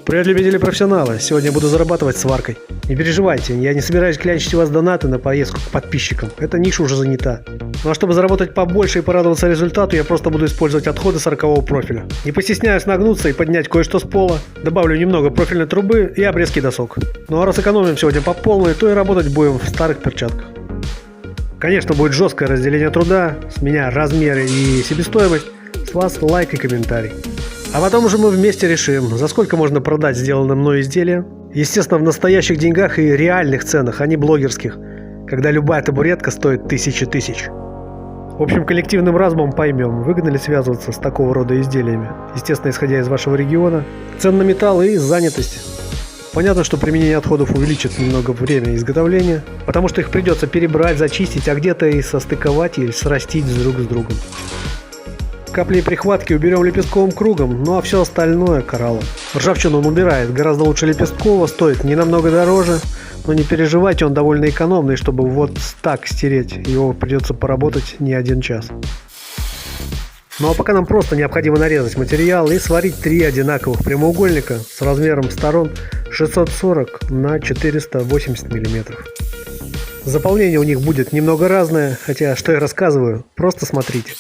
Привет, любители профессионалы. Сегодня я буду зарабатывать сваркой. Не переживайте, я не собираюсь клянчить у вас донаты на поездку к подписчикам. Эта ниша уже занята. Ну а чтобы заработать побольше и порадоваться результату, я просто буду использовать отходы 40-го профиля. Не постесняюсь нагнуться и поднять кое-что с пола. Добавлю немного профильной трубы и обрезки досок. Ну а раз экономим сегодня по полной, то и работать будем в старых перчатках. Конечно, будет жесткое разделение труда, с меня размеры и себестоимость, с вас лайк и комментарий. А потом уже мы вместе решим, за сколько можно продать сделанное мной изделие. Естественно, в настоящих деньгах и реальных ценах, а не блогерских, когда любая табуретка стоит тысячи тысяч. В общем, коллективным разумом поймем, выгодно ли связываться с такого рода изделиями, естественно, исходя из вашего региона, цен на металл и занятость. Понятно, что применение отходов увеличит немного время изготовления, потому что их придется перебрать, зачистить, а где-то и состыковать или срастить друг с другом. Капли и прихватки уберем лепестковым кругом, ну а все остальное кораллом. Ржавчину он убирает, гораздо лучше лепесткового, стоит не намного дороже, но не переживайте, он довольно экономный, чтобы вот так стереть, его придется поработать не один час. Ну а пока нам просто необходимо нарезать материал и сварить 3 одинаковых прямоугольника с размером сторон 640 на 480 мм. Заполнение у них будет немного разное, хотя что я рассказываю, просто смотрите.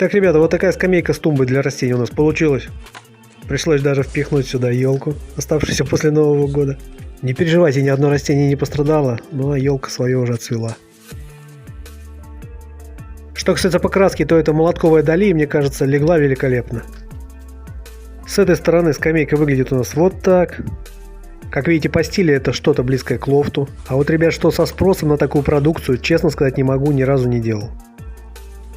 Итак, ребята, вот такая скамейка с тумбой для растений у нас получилась. Пришлось даже впихнуть сюда елку, оставшуюся после Нового года. Не переживайте, ни одно растение не пострадало, но елка свое уже отцвела. Что касается покраски, то эта молотковая Дали, мне кажется, легла великолепно. С этой стороны скамейка выглядит у нас вот так. Как видите, по стилю это что-то близкое к лофту. А вот, ребят, что со спросом на такую продукцию, честно сказать не могу, ни разу не делал.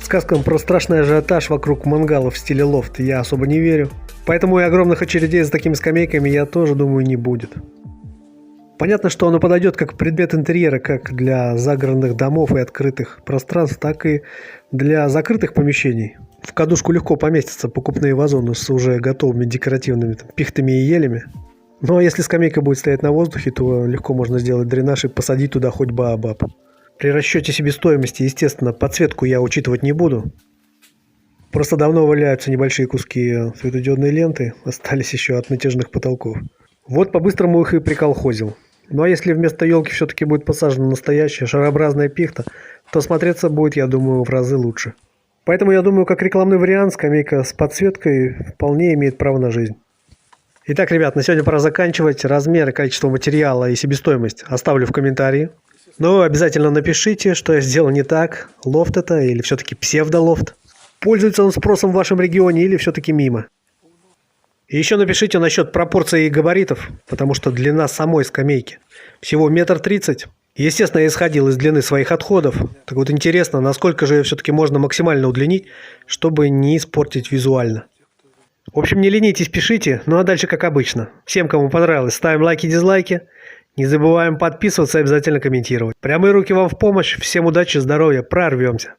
Сказкам про страшный ажиотаж вокруг мангалов в стиле лофт я особо не верю. Поэтому и огромных очередей за такими скамейками я тоже думаю не будет. Понятно, что оно подойдет как предмет интерьера, как для загородных домов и открытых пространств, так и для закрытых помещений. В кадушку легко поместятся покупные вазоны с уже готовыми декоративными пихтами и елями. Ну а если скамейка будет стоять на воздухе, то легко можно сделать дренаж и посадить туда хоть баобаб. При расчете себестоимости, естественно, подсветку я учитывать не буду. Просто давно валяются небольшие куски светодиодной ленты, остались еще от натяжных потолков. Вот по-быстрому их и приколхозил. Ну а если вместо елки все-таки будет посажена настоящая шарообразная пихта, то смотреться будет, я думаю, в разы лучше. Поэтому я думаю, как рекламный вариант, скамейка с подсветкой вполне имеет право на жизнь. Итак, ребят, на сегодня пора заканчивать. Размеры, количество материала и себестоимость оставлю в комментарии. Но обязательно напишите, что я сделал не так. Лофт это или все-таки псевдолофт. Пользуется он спросом в вашем регионе или все-таки мимо. И еще напишите насчет пропорций и габаритов, потому что длина самой скамейки всего 1,30 м. Естественно, я исходил из длины своих отходов. Так вот интересно, насколько же ее все-таки можно максимально удлинить, чтобы не испортить визуально. В общем, не ленитесь, пишите. Ну а дальше как обычно. Всем, кому понравилось, ставим лайки, дизлайки. Не забываем подписываться и обязательно комментировать. Прямые руки вам в помощь. Всем удачи, здоровья, прорвемся.